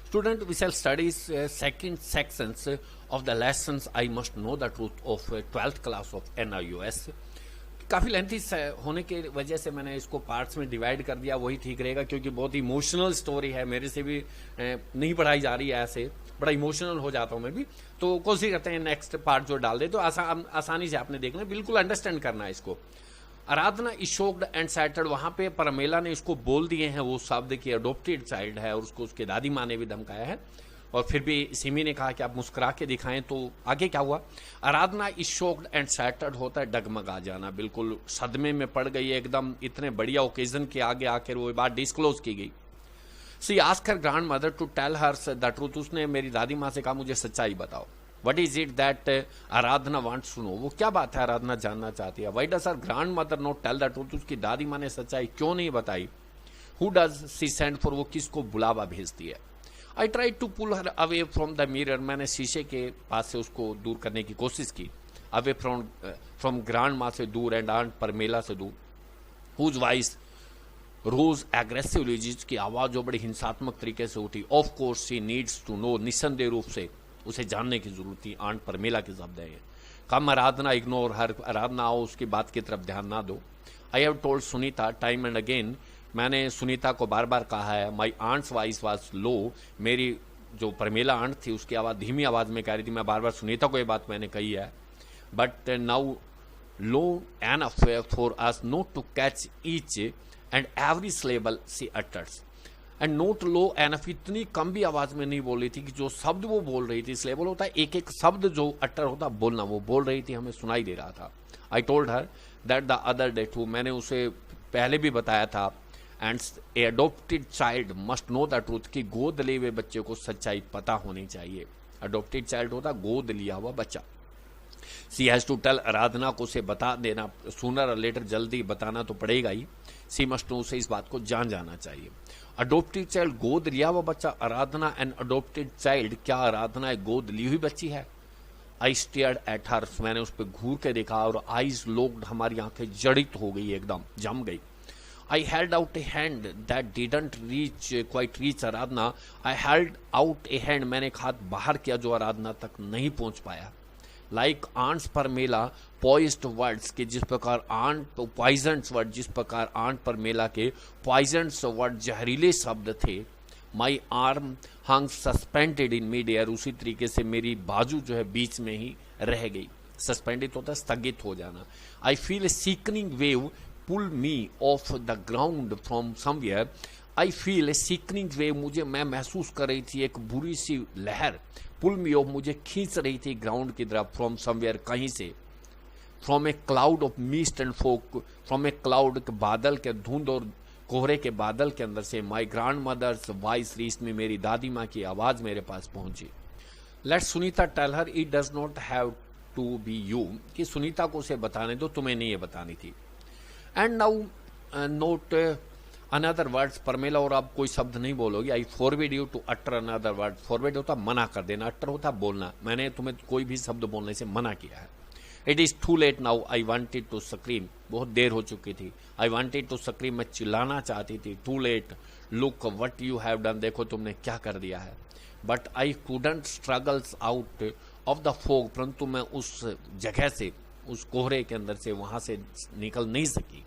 Student, we shall study second sections of the lessons I must know the truth of 12th class of NIOS. काफ़ी lengthy होने की वजह से मैंने इसको पार्ट्स में डिवाइड कर दिया, वही ठीक रहेगा क्योंकि बहुत इमोशनल स्टोरी है, मेरे से भी नहीं पढ़ाई जा रही है, ऐसे बड़ा इमोशनल हो जाता हूँ मैं भी। तो कोशिश करते हैं नेक्स्ट पार्ट जो डाल दे तो आसानी से आपने देखना, बिल्कुल अंडरस्टैंड करना है इसको। आराधना इज शॉक्ड एंड सैटर्ड, वहां पे परमेला ने इसको बोल दिए हैं वो शब्द कि अडोप्टेड चाइल्ड है, और उसको उसके दादी माँ ने भी धमकाया है, और फिर भी सिमी ने कहा कि आप मुस्कुरा के दिखाएं। तो आगे क्या हुआ? आराधना इज शॉक्ड एंड सैटर्ड होता है डगमगा जाना, बिल्कुल सदमे में पड़ गई एकदम, इतने बढ़िया ओकेजन के आगे आकर वो बात डिस्क्लोज की गई। She asked her grandmother to tell her the truth, उसने मेरी दादी माँ से कहा मुझे सच्चाई बताओ। What is it that Aradhana wants to know, वो क्या बात है आराधना जानना चाहती है। Why does her grandmother not tell the truth, उसकी दादी माँ ने सच्चाई क्यों नहीं बताई। Who does she send for, वो किसको बुलावा भेजती है। I try to pull her away from the mirror, मैंने शीशे के पास से उसको दूर करने की कोशिश की। अवे फ्रॉम ग्रैंड माँ से दूर एंड आंट परमेला से दूर। हुज वॉइस रोज एग्रेसिवली, जिसकी आवाज जो बड़ी हिंसात्मक तरीके से उठी। Of course she needs to know, निस्संदेह रूप से उसे जानने की जरूरत थी। आंट परमेला के शब्द है ये। कम आराधना, इग्नोर हर, आराधना आओ उसकी बात की तरफ ध्यान ना दो। I have told Sunita time and again, मैंने सुनीता को बार बार कहा है। माई आंट्स वॉइस वॉज लो, मेरी जो परमेला आंट थी उसकी आवाज़ धीमी आवाज़ में कह रही थी, मैं बार बार सुनीता को ये बात मैंने कही है। But now low enough for us not to catch each and every syllable she utters. And not low enough, इतनी कम भी आवाज में नहीं बोल रही थी कि जो शब्द वो बोल रही थी, सिलेबल होता है एक एक शब्द जो अटर होता बोलना, वो बोल रही थी, हमें सुनाई दे रहा था। I told her that the other day too, मैंने उसे पहले भी बताया था। And a adopted child must know the truth, कि गोद लिए हुए बच्चे को सच्चाई पता होनी चाहिए। अडोप्टेड चाइल्ड होता गोद लिया हुआ बच्चा। सी हैज टू टेल, आराधना को उसे बता देना, सूनर और लेटर, जल्दी बताना तो पड़ेगा ही। सी मस्ट नो, उसे इस बात को जान जाना चाहिए। अडोप्टेड चाइल्ड, गोद लिया हुआ बच्चा। आराधना एंड अडोप्टेड चाइल्ड, क्या आराधना एक गोद ली हुई बच्ची है। आई स्टेयर्ड एट हर, मैंने उस पर घूर के देखा और आईज लोक्ड, हमारी आंखें जड़ित हो गई, एकदम जम गई। I held out A hand that didn't reach quite reach Aradhana, I held out A hand, मैंने एक हाथ बाहर किया जो आराधना तक नहीं पहुंच पाया। लाइक आंट्स परमेला पॉइज्ड वर्ड्स, के जिस प्रकार आंट पॉइजन्स वर्ड, जिस प्रकार आंट परमेला के पॉइजन्स वर्ड जहरीले शब्द थे। माई arm hung suspended in mid air, उसी तरीके से मेरी बाजू जो है बीच में ही रह गई। सस्पेंडेड होता है स्थगित हो जाना। I feel a sickening wave pull me off the ground from somewhere, I feel a sickening wave, मैं महसूस कर रही थी एक बुरी सी लहर। पुल मी ऑफ, मुझे खींच रही थी ग्राउंड की तरफ, फ्रॉम समवेयर, कहीं से। From a cloud of mist and fog, from a cloud के बादल के, धुंध और कोहरे के बादल के अंदर से। My grandmother's voice reached me, मेरी दादी माँ की आवाज मेरे पास पहुंची। Let Sunita tell her it does not have to be you, कि सुनीता को उसे बताने दो, तुम्हें नहीं ये बतानी थी। And now not another words Pamela, और आप कोई शब्द नहीं बोलोगी। I forbid you to utter another word, forbid होता मना कर देना, अटर होता बोलना, मैंने तुम्हें कोई भी शब्द बोलने से मना किया है। It is too late now, I wanted to scream, बहुत देर हो चुकी थी। आई वांटेड टू स्क्रीम, मैं चिल्लाना चाहती थी। Too late, look what you have done, देखो तुमने क्या कर दिया है। But I couldn't struggles out of the fog, परंतु मैं उस जगह से, उस कोहरे के अंदर से वहां से निकल नहीं सकी।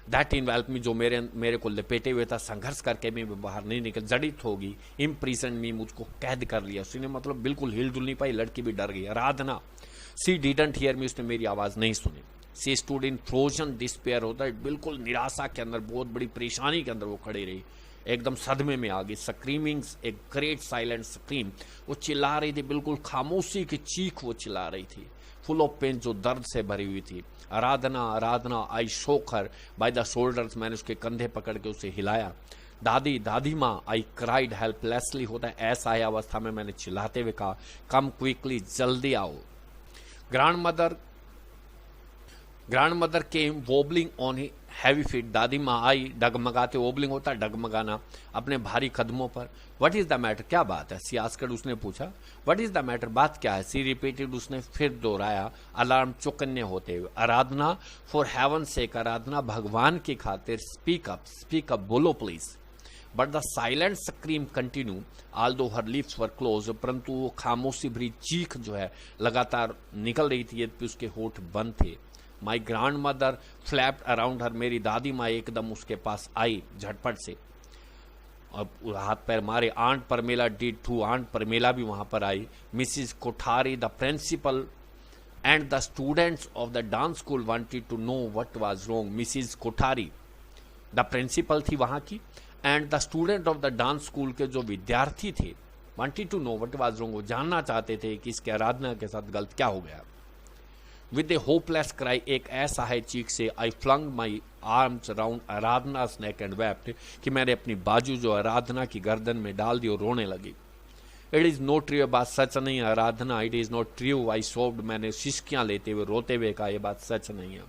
दैट इन्वेल्प मी, जो मेरे को लपेटे हुए था, संघर्ष करके भी बाहर नहीं निकल, जड़ित होगी। इम्प्रिजन मी, मुझको कैद कर लिया उसने, मतलब बिल्कुल हिल डुल नहीं पाई, लड़की भी डर गई। आराधना, सी डिडंट हियर मी, उसने मेरी आवाज नहीं सुनी। सी स्टूड इन फ्रोजन डिस्पेयर, होता है बिल्कुल निराशा के अंदर, बहुत बड़ी परेशानी के अंदर वो खड़ी रही, एकदम सदमे में आ गई। Screaming a great silent scream, वो चिल्ला रही थी, बिल्कुल खामोशी की चीख वो चिल्ला रही थी, फुल ऑफ पेन, जो दर्द से भरी हुई थी। आराधना आराधना, आई शोक हर बाय द शोल्डर्स, मैंने उसके कंधे पकड़ के उसे हिलाया। दादी दादी माँ, आई क्राइड हेल्पलेसली, होता है ऐसा है अवस्था में मैंने चिल्लाते हुए कहा, कम क्विकली, जल्दी आओ। Grandmother came wobbling on heavy feet, दादी माँ आई डगमगाते, वोबलिंग होता है डगमगाना, अपने भारी कदमों पर। व्हाट इज द मैटर, क्या बात है। सी आस्क्ड, उसने पूछा। व्हाट इज द मैटर, बात क्या है। सी रिपीटेड, उसने फिर दोहराया, अलार्म चौकन्ने होते हुए। आराधना, फॉर हेवन सेक, आराधना भगवान की खातिर, स्पीक अप बोलो please. But the silent scream continue although her lips were close, परंतु वो खामोशी भरी चीख जो है लगातार निकल रही थी, यद्यपि उसके होठ बंद थे। माई ग्रांड मदर फ्लैप्ड अराउंड हर, मेरी दादी माँ एकदम उसके पास आई झटपट से और हाथ पैर मारे। Aunt Pamela did too, aunt Pamela भी वहां पर आई। Mrs Kothari the principal and the students of the dance school wanted to know what was wrong. Mrs Kothari the principal थी वहां की, and the student of the dance school के जो विद्यार्थी थे wanted to know what was wrong, वो जानना चाहते थे कि इसके आराधना के साथ गलत क्या हो गया। विद ए होपलेस क्राई, एक ऐसा है चीख से, I flung my arms around Aradhana's neck and wept, कि मैंने अपनी बाजू जो आराधना की गर्दन में डाल दी और रोने लगी। इट इज नॉट ट्रू, बात सच नहीं है आराधना, इट इज नॉट ट्रू, आई सोब्ड, मैंने सिसकियां लेते हुए रोते हुए कहा, यह बात सच नहीं है।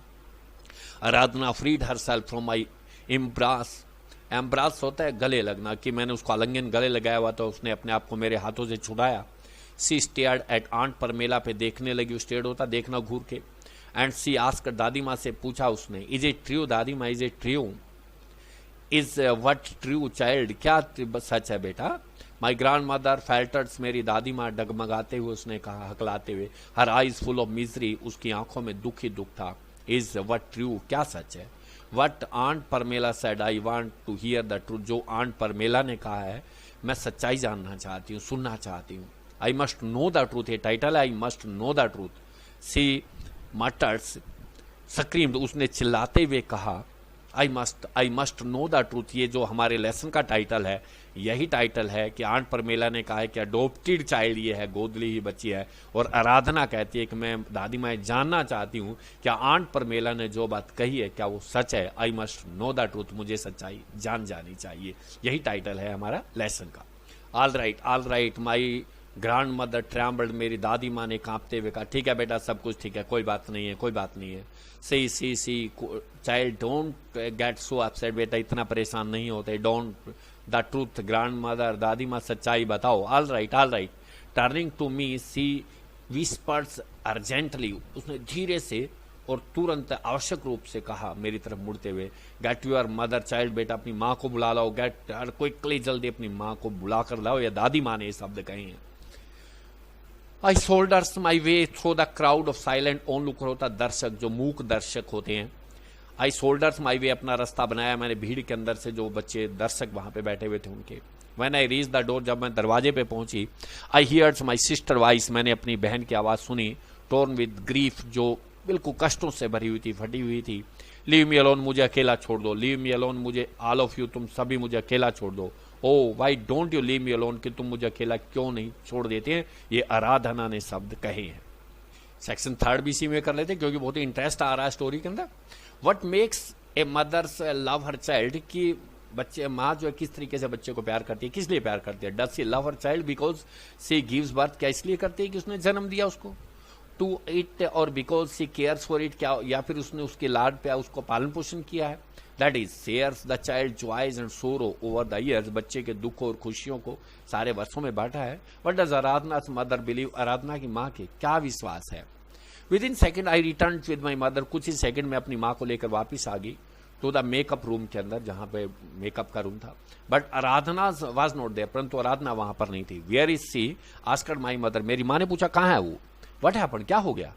आराधना फ्रीड हरसेल्फ फ्रॉम माई एम्ब्रास, एम्ब्रास होता है गले लगना, कि मैंने उसको आलिंगन गले लगाया हुआ तो उसने अपने आप को मेरे हाथों से छुड़ाया। सी स्टेयर्ड एट आंट परमेला, पे देखने लगी, स्टेयर्ड होता देखना घूर के। एंड सी आस्क्ड, दादी माँ से पूछा उसने, इज इट ट्रू दादी माँ, is it true, is what true child, क्या सच है बेटा। माई ग्रांड मदर फेल्टर्स, मेरी दादी माँ डगमगाते हुए उसने कहा, हकलाते हुए। Her eyes full of misery, उसकी आंखों में दुख ही दुख था। इज व्हाट ट्रू, क्या सच है। What aunt Pamela said, I want to hear the truth, जो आंट परमेला ने कहा है मैं सच्चाई जानना चाहती हूँ, सुनना चाहती हूँ। I must know the truth, ये टाइटल है, I must know the truth. She mutters screamed, उसने चिल्लाते हुए कहा, I must know the truth. ये जो हमारे लेसन का टाइटल है, यही टाइटल है कि आंट परमेला ने कहा है कि अडोप्टेड चाइल्ड ये है, गोदली ही बच्ची है, और आराधना कहती है कि मैं दादी माँ जानना चाहती हूँ क्या आंट परमेला ने जो बात कही है क्या वो सच है। I must know the truth, मुझे सच्चाई जान जानी चाहिए, यही टाइटल है हमारा लेसन का। ऑल राइट माई ग्रांड मदर ट्रैम्बल्ड, मेरी दादी माँ ने कांपते हुए कहा, ठीक है बेटा सब कुछ ठीक है, कोई बात नहीं है, कोई बात नहीं है। See child don't get so upset, बेटा इतना परेशान नहीं होते, don't the truth grandmother, दादी माँ सच्चाई बताओ। All right turning to me she whispers urgently, उसने धीरे से और तुरंत आवश्यक रूप से कहा मेरी तरफ मुड़ते हुए, गेट यूर मदर चाइल्ड, बेटा अपनी माँ को बुला लाओ, गेट क्विकली, जल्दी अपनी माँ को बुला कर लाओ। या दादी माँ ने ये शब्द कहे हैं। I shoulders my way through the crowd of silent onlookers, होता दर्शक जो मूक दर्शक होते हैं। आई शोल्डर्स माई वे, अपना रास्ता बनाया मैंने भीड़ के अंदर से, जो बच्चे दर्शक वहां पे बैठे हुए थे उनके। When I reach the door, जब मैं दरवाजे पे पहुंची, आई हियर्स माई सिस्टर वॉइस, मैंने अपनी बहन की आवाज सुनी। टोर्न विद ग्रीफ, जो बिल्कुल कष्टों से भरी हुई थी, फटी हुई थी। लीव मी अलोन, मुझे अकेला छोड़ दो। लीव मी अलोन, मुझे ऑल ऑफ यू, तुम सभी मुझे अकेला छोड़ दो। Oh why don't you leave me alone, कि तुम मुझे अकेला क्यों नहीं छोड़ देते हैं। ये आराधना ने शब्द कहे हैं। सेक्शन 3 भी इसी में कर लेते क्योंकि बहुत ही इंटरेस्ट आ रहा है स्टोरी के अंदर। What makes a mothers love her child, कि बच्चे माँ जो है किस तरीके से बच्चे को प्यार करती है, किस लिए प्यार करती है। Does she love her child because she gives birth, क्या इसलिए करती है कि उसने जन्म दिया उसको। टू इट और because she cares for it, क्या या फिर उसने उसके लाड पे उसको पालन पोषण किया है। That is shares the child joys and सोरो ओवर द ईयर्स, बच्चे के दुखों और खुशियों को सारे वर्षों में बांटा है। वट डज आराधना's मदर बिलीव, आराधना की माँ के क्या विश्वास है। With in second I return with my mother, कुछ ही सेकंड में अपनी माँ को लेकर वापिस आ गई टू द मेकअप रूम के अंदर, जहां पे मेकअप का रूम था। But Aradhana was not there, परंतु आराधना वहां पर नहीं थी। Where is she asked my mother, मेरी माँ ने पूछा कहाँ है वो। व्हाट हैपेंड, क्या हो गया।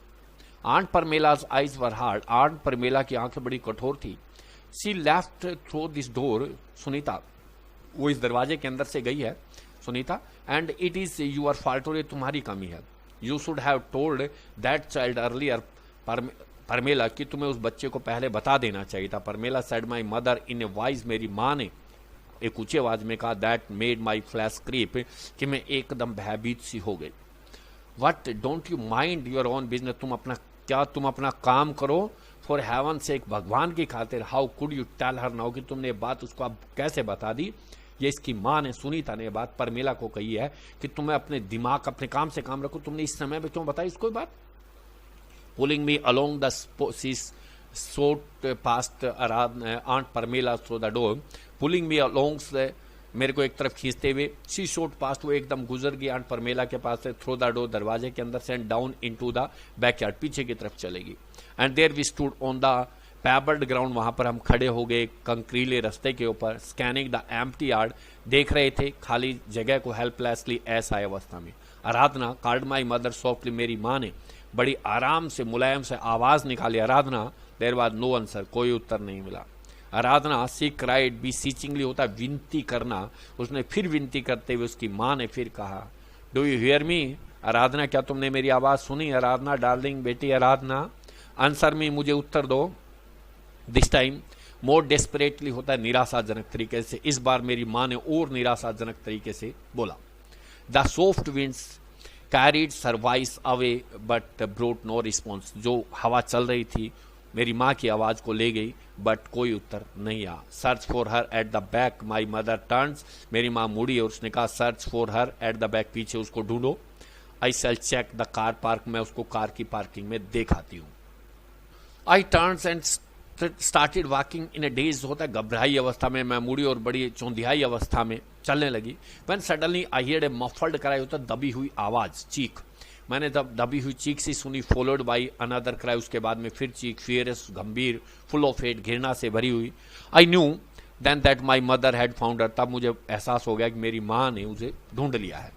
Aunt Pamela's eyes were hard, aunt Pamela की आंखें बड़ी कठोर थी। She left through this door, Sunita, वो इस दरवाजे के अंदर से गई है Sunita. And it is your fault, और ये तुम्हारी कमी है। You should have told that child earlier, Pamela, कि तुम्हें उस बच्चे को पहले बता देना चाहिए था। Pamela said my mother in a voice, मेरी माँ ने एक ऊंचे आवाज में कहा, that made my flesh creep, कि मैं एकदम भयभीत सी हो गई। What don't you mind your own business, तुम अपना काम करो, फॉर हेवन से, एक भगवान की खातिर। How could you tell her now, कि तुमने बात उसको अब कैसे बता दी। ये इसकी माँ ने, सुनीता ने बात परमेला को कही है कि तुम्हें अपने दिमाग, अपने काम से काम रखो, तुमने इस समय पे क्यों बताई इसको बात। पुलिंग मी अलोंग द सोट past aunt Pamela through the door, pulling me along से, मेरे को एक तरफ खींचते हुए। शी शोट पास्ट, वो एकदम गुजर गई आंट परमेला के पास से, थ्रू द डोर, दरवाजे के अंदर से, and down into the backyard, पीछे की तरफ चलेगी। And there we stood on the pebbled ground, वहां पर हम खड़े हो गए कंक्रीले रास्ते के ऊपर, स्कैनिंग द एम्प्टी यार्ड, देख रहे थे खाली जगह को हेल्पलेसली ऐसा अवस्था में। आराधना कॉल्ड माई मदर सॉफ्टली, मेरी माँ ने बड़ी आराम से मुलायम से आवाज निकाली, आराधना। देयर वाज नो आंसर, कोई उत्तर नहीं मिला। आराधना सी क्राइड बीसीचिंगली, होता विनती करना, उसने फिर विनती करते हुए उसकी माँ ने फिर कहा, डू यू हियर मी? आराधना, क्या तुमने मेरी आवाज सुनी? आराधना डार्लिंग, बेटी आराधना, आंसर मी, मुझे उत्तर दो। दिस टाइम मोर डेस्परेटली, होता है निराशाजनक तरीके से, इस बार मेरी माँ ने और निराशाजनक तरीके से बोला। The soft winds carried service away but brought no response, जो हवा चल रही थी मेरी माँ की आवाज को ले गई बट कोई उत्तर नहीं आया। Search for her at the back, my mother turns, मेरी माँ मुड़ी और उसने कहा search for her at the back, पीछे उसको ढूंढो। I shall check the car park, मैं उसको कार की पार्किंग में देखाती हूँ। I turns and started walking in a daze, होता है घबराई अवस्था में, मैं मुड़ी और बड़ी चौंधियाई अवस्था में चलने लगी। When suddenly I heard A muffled cry, होता दबी हुई आवाज, चीख, मैंने दबी हुई चीख सी सुनी। फॉलोड बाई अनदर क्राई, उसके बाद में फिर चीख, फियरस, गंभीर, फुल ऑफ हेट, घृणा से भरी हुई। I knew then that my mother had found her, तब मुझे एहसास हो गया कि मेरी माँ ने उसे ढूंढ लिया है।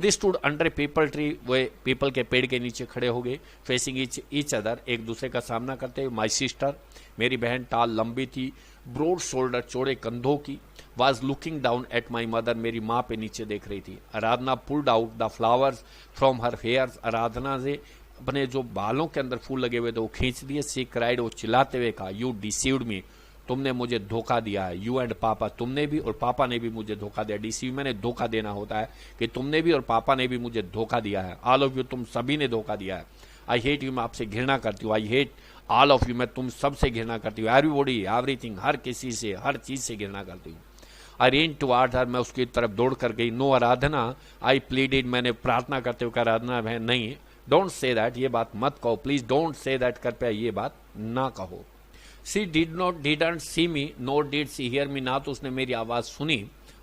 They stood under A people tree, way people के पेड़ के नीचे खड़े हो गए। फेसिंग ईच अदर, एक दूसरे का सामना करते हुए। माई सिस्टर, मेरी बहन टाल लंबी थी, ब्रॉड शोल्डर, चौड़े कंधों की, was looking down at my mother, मेरी माँ पे नीचे देख रही थी। Aradhana pulled out the flowers from her hairs, Aradhana से अपने जो बालों के अंदर फूल लगे हुए थे वो खींच दिए। सी क्राइड, वो चिल्लाते हुए कहा, यू डिसीव्ड मी, तुमने मुझे धोखा दिया है। यू एंड पापा, तुमने भी और पापा ने भी मुझे धोखा दिया। डिसीव मैंने धोखा देना होता है कि तुमने भी और पापा ने भी मुझे धोखा दिया है। ऑल ऑफ यू, तुम सभी ने धोखा दिया है। आई हेट यू, मैं आपसे घृणा करती हूँ। I hate all of you, मैं तुम सबसे घृणा करती हूँ। एवरीबॉडी, एवरीथिंग, हर किसी से, हर चीज से घृणा करती हूँ। आई रेन टुवार्ड हर, मैं उसकी तरफ दौड़ कर गई। नो आराधना, आई प्लीडेड, मैंने प्रार्थना करते हुए, आराधना बहन नहीं, डोंट से दैट, ये बात मत कहो, प्लीज डोंट से दैट, कृपया ये बात ना कहो। सी didn't see me NOR did see hear me, ना तो उसने मेरी आवाज सुनी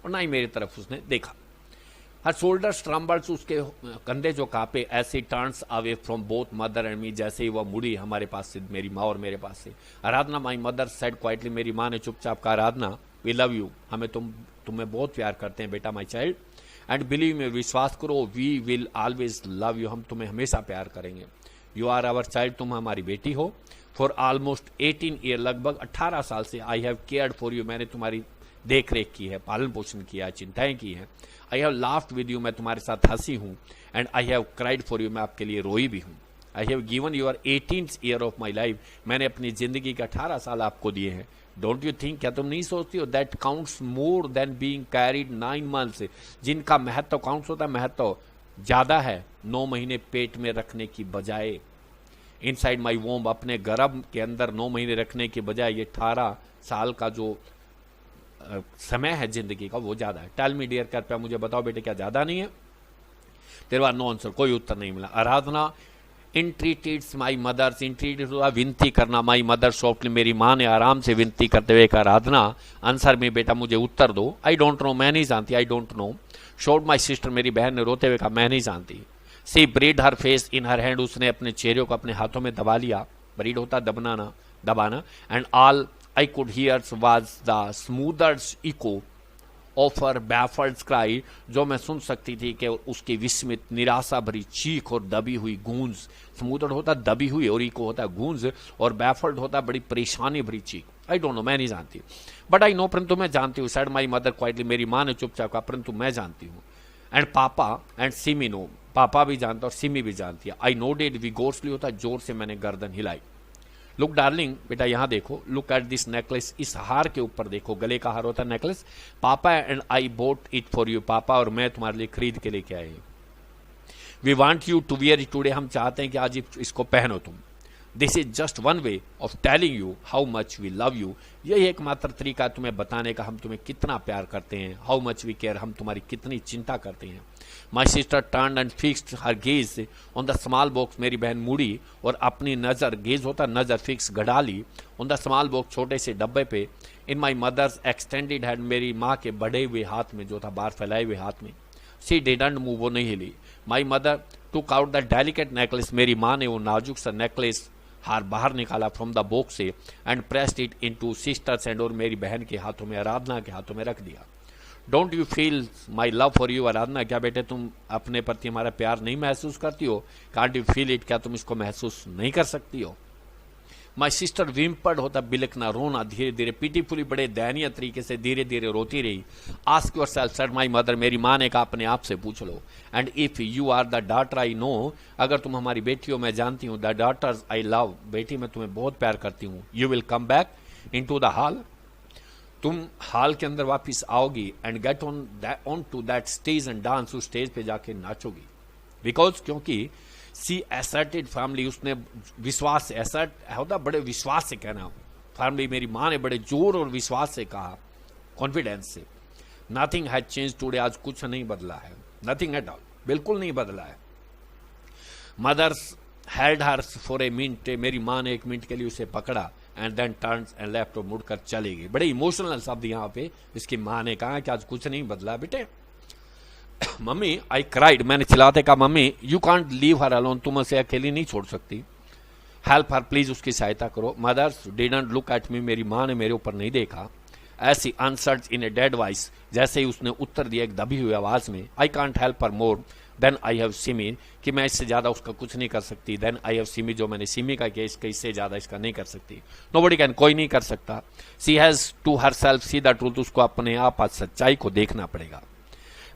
और ना ही मेरी तरफ उसने देखा। हर शोल्डर्स ट्रम्बल्स, उसके कंधे जो कांपे। ऐसे turns away from both mother and me, जैसे ही वह मुड़ी हमारे पास से, मेरी माँ और मेरे पास से। आराधना, माई मदर सेड क्वाइटली, मेरी माँ ने चुपचाप कहा, आराधना वी लव यू, हमें तुम्हें बहुत प्यार करते हैं बेटा, my child, and believe me, विश्वास करो, we will always love you, हम तुम्हें हमेशा प्यार करेंगे। यू आर आवर चाइल्ड, तुम हमारी बेटी हो। फॉर ऑलमोस्ट 18 ईयर, लगभग 18 साल से, I have cared for you, मैंने तुम्हारी देख रेख की है, पालन पोषण किया, चिंताएं की है। I have laughed with you, मैं तुम्हारे साथ हंसी हूं। And I have cried for you, मैं आपके लिए रोई भी हूं। I have given your 18th year of my life, मैंने अपनी जिंदगी के 18 साल आपको दिए हैं। डोंट यू थिंक, क्या तुम नहीं सोचती हो, that counts more than being carried 9 months, जिनका महत्व काउंट्स होता है, महत्व ज्यादा है 9 महीने पेट में रखने की बजाय। इनसाइड माई वोम, अपने गर्भ के अंदर 9 महीने रखने के बजाय ये 18 साल का जो समय है जिंदगी का, वो ज्यादा है। टेल मी डियर, कृपया मुझे बताओ बेटे, क्या ज्यादा नहीं है? देयर वाज नो आंसर, कोई उत्तर नहीं मिला। आराधना इंट्रीटेड माई मदर्स, इंट्रीटेड हुआ विनती करना, माई मदर सॉफ्टली, मेरी माँ ने आराम से विनती करते हुए कहा, आराधना आंसर में, बेटा मुझे उत्तर दो। आई डोंट नो, मैं नहीं जानती, I don't know. Sobbed my sister, मेरी बहन ने रोते हुए कहा, मैं नहीं जानती। She buried her face in her hand, उसने अपने चेहरे को अपने हाथों में दबा लिया। ब्रीड होता दबाना। And all I could hear was the smothered echo of her baffled cry, जो मैं सुन सकती थी कि उसकी विस्मित, निराशा भरी चीख और दबी हुई गूंज। स्मूदर होता दबी हुई और इको होता गूंज, और बैफल्ड होता बड़ी परेशानी भरी चीख। आई डोंट नो, मैं नहीं जानती। बट आई नो, परंतु मैं जानती हूँ। सेड माई मदर क्वाइटली, मेरी माँ ने चुपचाप कहा, परंतु मैं जानती हूँ। एंड पापा एंड सिमी नो, पापा भी जानता और सिमी भी जानती है। आई नोडेड विगोर्सली, होता जोर से मैंने गर्दन हिलाई। लुक डार्लिंग, बेटा यहाँ देखो, लुक एट दिस नेकलेस, इस हार के ऊपर देखो, गले का हार होता है नेकलेस। पापा and I bought it for you, पापा और मैं तुम्हारे लिए खरीद के लेके आए। We want you to wear it today, हम चाहते हैं कि आज इसको पहनो तुम। This is just one way of telling you how much we love you, यही एकमात्र तरीका है तुम्हें बताने का हम तुम्हें कितना प्यार करते हैं। हाउ मच वी केयर, हम तुम्हारी कितनी चिंता करते हैं। My sister turn and fixed her gauge on the small box, मेरी बहन मुड़ी और अपनी नजर, गेज होता नजर, फिक्स गड़ा ली, ऑन द स्मॉल बॉक्स, छोटे से डब्बे पे। इन माई मदर्स एक्सटेंडेड हैंड, मेरी माँ के बढ़े हुए हाथ में, जो था बाहर फैलाए हुए हाथ में। सी डिडंट मूव, वो नहीं हिली। My mother took out the delicate necklace, मेरी माँ ने वो नाजुक सा नेकलेस हार बाहर निकाला फ्रॉम द बॉक्स से and pressed it into sisters and, और मेरी बहन के हाथों में, आराधना के हाथों में रख दिया। Don't you feel my love for you Aradhana, क्या बेटे तुम अपने प्रति हमारा प्यार नहीं महसूस करती हो? कांट यू फील इट, क्या तुम इसको महसूस नहीं कर सकती हो? माई सिस्टर विम्पर्ड, होता बिलकना, रोना, धीरे धीरे पिटीफुली, बड़े दयनीय तरीके से धीरे धीरे रोती रही। Ask yourself, said my mother, मेरी माँ ने कहा अपने आप से पूछ लो। And if you are the daughter I know, अगर तुम हमारी बेटी हो मैं जानती हूँ, द डॉटर्स आई लव, बेटी मैं तुम्हें बहुत प्यार करती हूँ, you will come back in to the hall, तुम हॉल के अंदर वापिस आओगी, and get on to that stage and dance, उस स्टेज पे जाके नाचोगी। बिकॉज क्योंकि सी एसर्टेड फैमिली, उसने विश्वास, एसर्ट होता बड़े विश्वास से कहना, फैमिली मेरी माँ ने बड़े जोर और विश्वास से कहा, कॉन्फिडेंस से। नथिंग हैज चेंज टुडे, आज कुछ नहीं बदला है, नथिंग एट ऑल, बिल्कुल नहीं बदला है। Mothers held her for a minute, मेरी माँ ने एक मिनट के लिए उसे पकड़ा, and then turns and left, और मुड़कर चली गई। बड़े इमोशनल शब्द यहाँ पे इसकी माँ ने कहा कि आज कुछ नहीं बदला बेटे। मम्मी आई क्राइड, मैंने चिल्लाते कहा mummy you can't leave her alone, तुम उसे अकेली नहीं छोड़ सकती, हेल्प हर प्लीज, उसकी सहायता करो। Mothers didn't look at me, मेरी माँ ने मेरे ऊपर नहीं देखा। ऐसी answered in a dead voice, जैसे ही उसने उत्तर दिया एक दबी हुई आवाज में, I can't help her more then I have Simi, कि मैं इससे ज्यादा उसका कुछ नहीं कर सकती, देन आई हैव सिमी, जो मैंने सिमी का किया इसका इससे ज्यादा इसका नहीं कर सकती। नोबडी कैन, कोई नहीं कर सकता। She has to herself see the truth, उसको अपने आप आज सच्चाई को देखना पड़ेगा।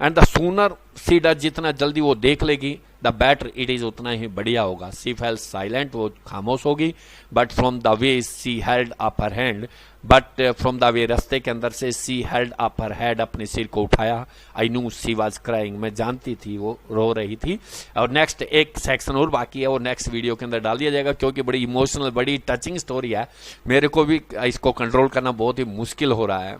And the sooner she does, जितना जल्दी वो देख लेगी, द बेटर इट इज, उतना ही बढ़िया होगा। सी फेल साइलेंट, वो खामोश होगी। But from the way she held up her hand, but from the way, रास्ते के अंदर से, she held up her head, अपने सिर को उठाया। I knew she was crying, मैं जानती थी वो रो रही थी। और नेक्स्ट एक सेक्शन और बाकी है, वो नेक्स्ट वीडियो के अंदर डाल दिया जाएगा, क्योंकि बड़ी इमोशनल, बड़ी टचिंग स्टोरी है। मेरे को भी इसको कंट्रोल करना बहुत ही मुश्किल हो रहा है।